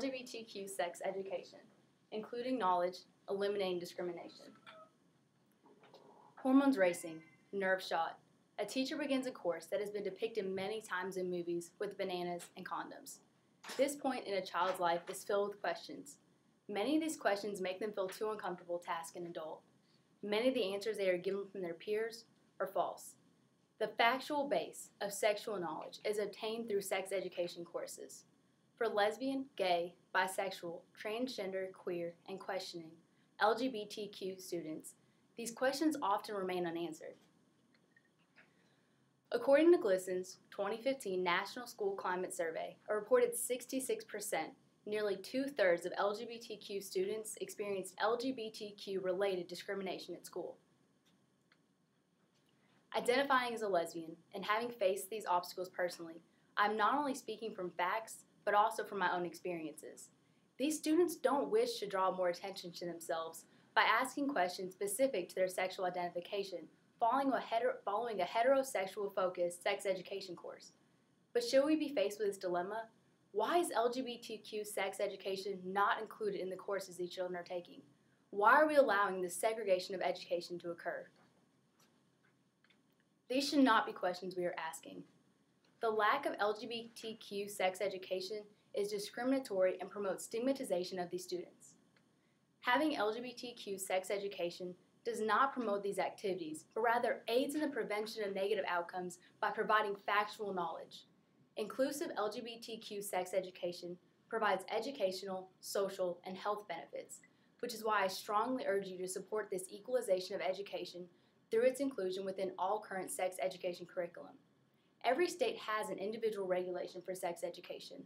LGBTQ sex education, including knowledge, eliminating discrimination. Hormones racing, nerve shot. A teacher begins a course that has been depicted many times in movies with bananas and condoms. This point in a child's life is filled with questions. Many of these questions make them feel too uncomfortable to ask an adult. Many of the answers they are given from their peers are false. The factual base of sexual knowledge is obtained through sex education courses. For lesbian, gay, bisexual, transgender, queer, and questioning LGBTQ students, these questions often remain unanswered. According to GLSEN's 2015 National School Climate Survey, a reported 66%, nearly two-thirds of LGBTQ students experienced LGBTQ-related discrimination at school. Identifying as a lesbian and having faced these obstacles personally, I'm not only speaking from facts, but also from my own experiences. These students don't wish to draw more attention to themselves by asking questions specific to their sexual identification, following a heterosexual-focused sex education course. But should we be faced with this dilemma? Why is LGBTQ sex education not included in the courses these children are taking? Why are we allowing this segregation of education to occur? These should not be questions we are asking. The lack of LGBTQ sex education is discriminatory and promotes stigmatization of these students. Having LGBTQ sex education does not promote these activities, but rather aids in the prevention of negative outcomes by providing factual knowledge. Inclusive LGBTQ sex education provides educational, social, and health benefits, which is why I strongly urge you to support this equalization of education through its inclusion within all current sex education curriculum. Every state has an individual regulation for sex education.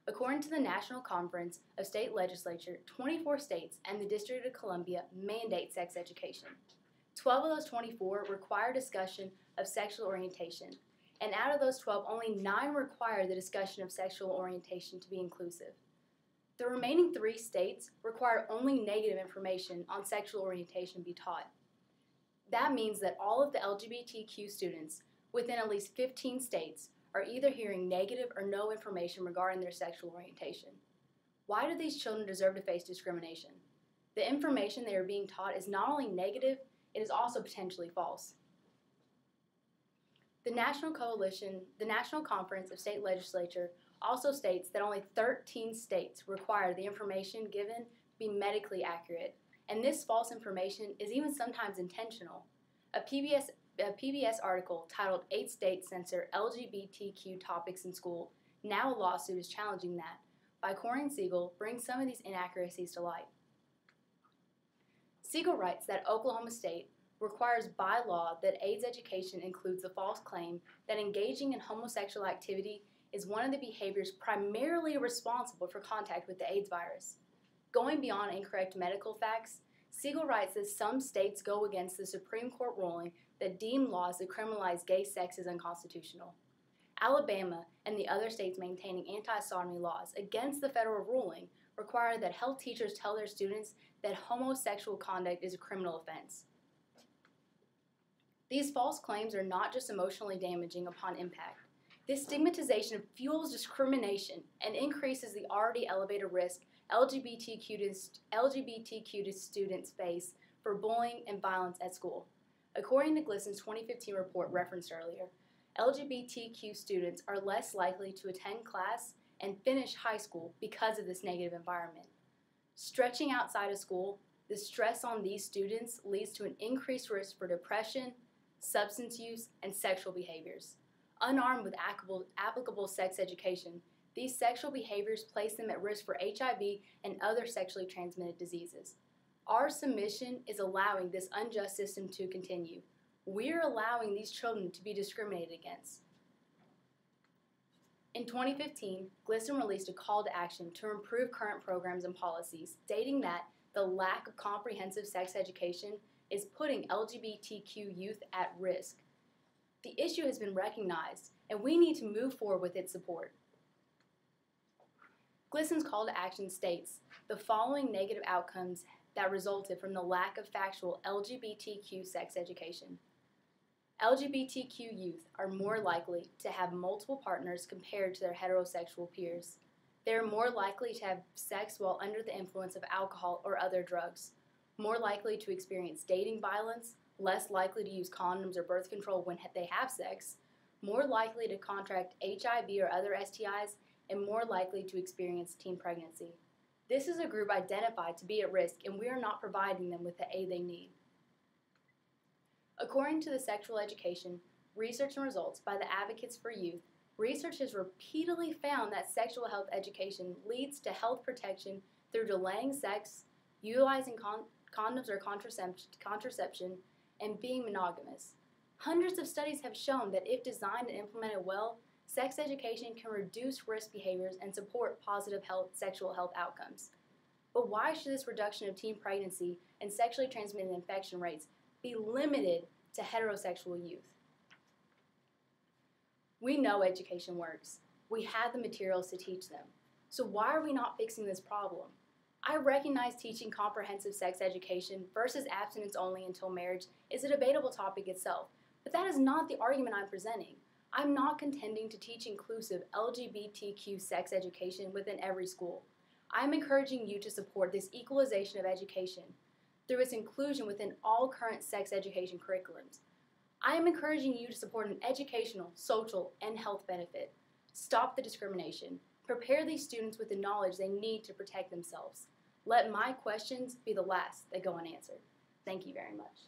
According to the National Conference of State Legislature, 24 states and the District of Columbia mandate sex education. 12 of those 24 require discussion of sexual orientation, and out of those 12, only 9 require the discussion of sexual orientation to be inclusive. The remaining 3 states require only negative information on sexual orientation be taught. That means that all of the LGBTQ students within at least 15 states are either hearing negative or no information regarding their sexual orientation. Why do these children deserve to face discrimination? The information they are being taught is not only negative, it is also potentially false. The National Conference of State Legislature also states that only 13 states require the information given be medically accurate, and this false information is even sometimes intentional. A PBS article titled 8 States Censor LGBTQ Topics in School, Now a Lawsuit is Challenging That, by Corinne Siegel, brings some of these inaccuracies to light. Siegel writes that Oklahoma State requires by law that AIDS education includes the false claim that engaging in homosexual activity is one of the behaviors primarily responsible for contact with the AIDS virus. Going beyond incorrect medical facts, Siegel writes that some states go against the Supreme Court ruling that deemed laws that criminalize gay sex as unconstitutional. Alabama and the other states maintaining anti-sodomy laws against the federal ruling require that health teachers tell their students that homosexual conduct is a criminal offense. These false claims are not just emotionally damaging upon impact. This stigmatization fuels discrimination and increases the already elevated risk LGBTQ students face for bullying and violence at school. According to GLSEN's 2015 report referenced earlier, LGBTQ students are less likely to attend class and finish high school because of this negative environment. Stretching outside of school, the stress on these students leads to an increased risk for depression, substance use, and sexual behaviors. Unarmed with applicable sex education, these sexual behaviors place them at risk for HIV and other sexually transmitted diseases. Our submission is allowing this unjust system to continue. We're allowing these children to be discriminated against. In 2015, GLSEN released a call to action to improve current programs and policies, stating that the lack of comprehensive sex education is putting LGBTQ youth at risk. The issue has been recognized, and we need to move forward with its support. GLSEN's call to action states the following negative outcomes that resulted from the lack of factual LGBTQ sex education. LGBTQ youth are more likely to have multiple partners compared to their heterosexual peers. They are more likely to have sex while under the influence of alcohol or other drugs, more likely to experience dating violence, less likely to use condoms or birth control when they have sex, more likely to contract HIV or other STIs, and more likely to experience teen pregnancy. This is a group identified to be at risk, and we are not providing them with the aid they need. According to the Sexual Education Research and Results by the Advocates for Youth, research has repeatedly found that sexual health education leads to health protection through delaying sex, utilizing condoms or contraception, and being monogamous. Hundreds of studies have shown that if designed and implemented well, sex education can reduce risk behaviors and support positive sexual health outcomes. But why should this reduction of teen pregnancy and sexually transmitted infection rates be limited to heterosexual youth? We know education works. We have the materials to teach them. So why are we not fixing this problem? I recognize teaching comprehensive sex education versus abstinence only until marriage is a debatable topic itself, but that is not the argument I'm presenting. I'm not contending to teach inclusive LGBTQ sex education within every school. I'm encouraging you to support this equalization of education through its inclusion within all current sex education curriculums. I am encouraging you to support an educational, social, and health benefit. Stop the discrimination. Prepare these students with the knowledge they need to protect themselves. Let my questions be the last that go unanswered. Thank you very much.